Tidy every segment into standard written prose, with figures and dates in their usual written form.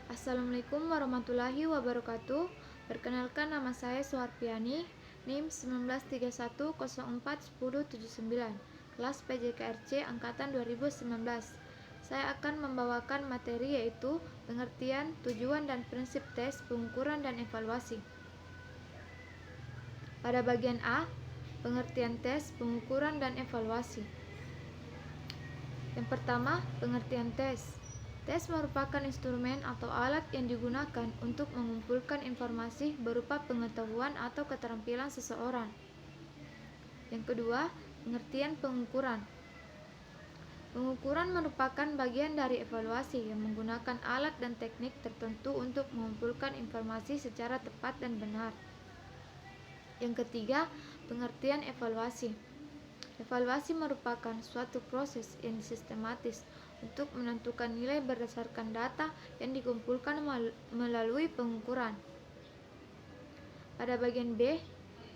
Assalamualaikum warahmatullahi wabarakatuh. Perkenalkan, nama saya Suharpiani, NIM 1931041079, kelas PJKRC angkatan 2019. Saya akan membawakan materi yaitu pengertian, tujuan dan prinsip tes, pengukuran dan evaluasi. Pada bagian A, pengertian tes, pengukuran dan evaluasi. Yang pertama, pengertian tes. Tes merupakan instrumen atau alat yang digunakan untuk mengumpulkan informasi berupa pengetahuan atau keterampilan seseorang. Yang kedua, pengertian pengukuran. Pengukuran merupakan bagian dari evaluasi yang menggunakan alat dan teknik tertentu untuk mengumpulkan informasi secara tepat dan benar. Yang ketiga, pengertian evaluasi. Evaluasi merupakan suatu proses yang sistematis untuk menentukan nilai berdasarkan data yang dikumpulkan melalui pengukuran. Pada bagian B,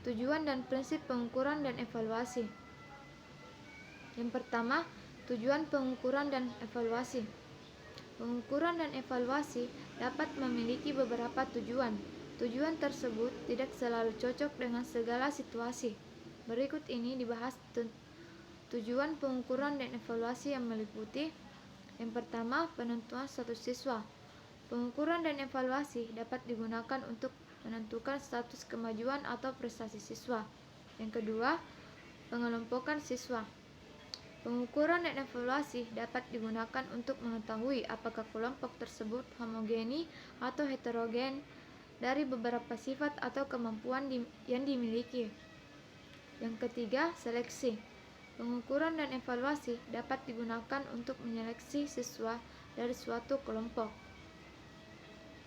tujuan dan prinsip pengukuran dan evaluasi. Yang pertama, tujuan pengukuran dan evaluasi. Pengukuran dan evaluasi dapat memiliki beberapa tujuan. Tujuan tersebut tidak selalu cocok dengan segala situasi. Berikut ini dibahas tujuan pengukuran dan evaluasi yang meliputi: yang pertama, penentuan status siswa. Pengukuran dan evaluasi dapat digunakan untuk menentukan status kemajuan atau prestasi siswa. Yang kedua, pengelompokan siswa. Pengukuran dan evaluasi dapat digunakan untuk mengetahui apakah kelompok tersebut homogeni atau heterogen dari beberapa sifat atau kemampuan yang dimiliki. Yang ketiga, seleksi. Pengukuran dan evaluasi dapat digunakan untuk menyeleksi siswa dari suatu kelompok.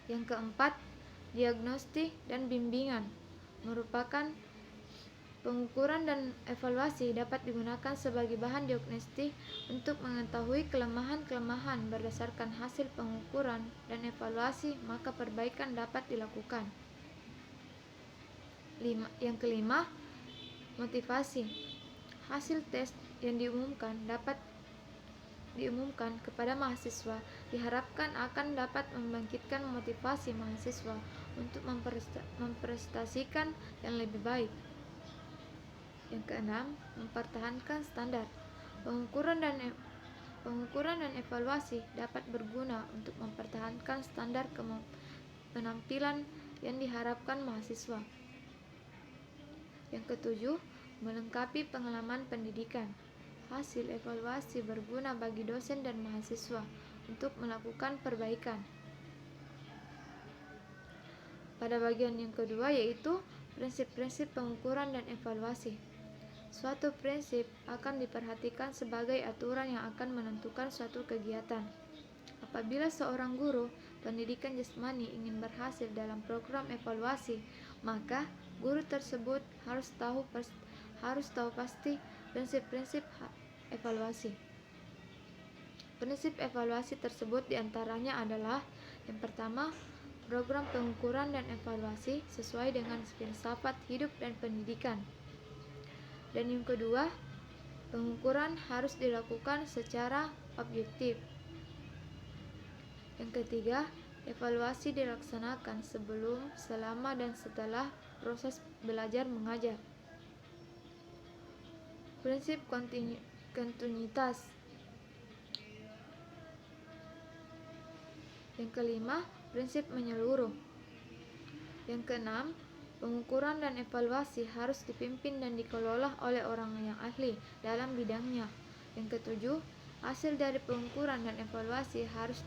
Yang keempat, diagnostik dan bimbingan. Merupakan pengukuran dan evaluasi dapat digunakan sebagai bahan diagnostik untuk mengetahui kelemahan-kelemahan berdasarkan hasil pengukuran dan evaluasi, maka perbaikan dapat dilakukan. Yang kelima, motivasi. Hasil tes yang dapat diumumkan kepada mahasiswa diharapkan akan dapat membangkitkan motivasi mahasiswa untuk memprestasikan yang lebih baik. Yang keenam, mempertahankan standar. Pengukuran dan evaluasi dapat berguna untuk mempertahankan standar penampilan yang diharapkan mahasiswa. Yang ketujuh, melengkapi pengalaman pendidikan. Hasil evaluasi berguna bagi dosen dan mahasiswa untuk melakukan perbaikan. Pada bagian yang kedua yaitu prinsip-prinsip pengukuran dan evaluasi. Suatu prinsip akan diperhatikan sebagai aturan yang akan menentukan suatu kegiatan. Apabila seorang guru pendidikan jasmani ingin berhasil dalam program evaluasi, maka guru tersebut harus tahu pasti prinsip-prinsip evaluasi. Prinsip evaluasi tersebut diantaranya adalah: yang pertama, program pengukuran dan evaluasi sesuai dengan filsafat hidup dan pendidikan. Dan yang kedua, pengukuran harus dilakukan secara objektif. Yang ketiga, evaluasi dilaksanakan sebelum, selama, dan setelah proses belajar mengajar. Prinsip kontinuitas. Yang kelima, prinsip menyeluruh. Yang keenam, pengukuran dan evaluasi harus dipimpin dan dikelola oleh orang yang ahli dalam bidangnya. Yang ketujuh, hasil dari pengukuran dan evaluasi harus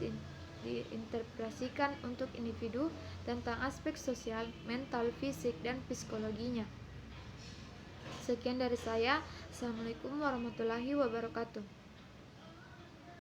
diinterpretasikan untuk individu tentang aspek sosial, mental, fisik, dan psikologinya. Sekian dari saya. Assalamualaikum warahmatullahi wabarakatuh.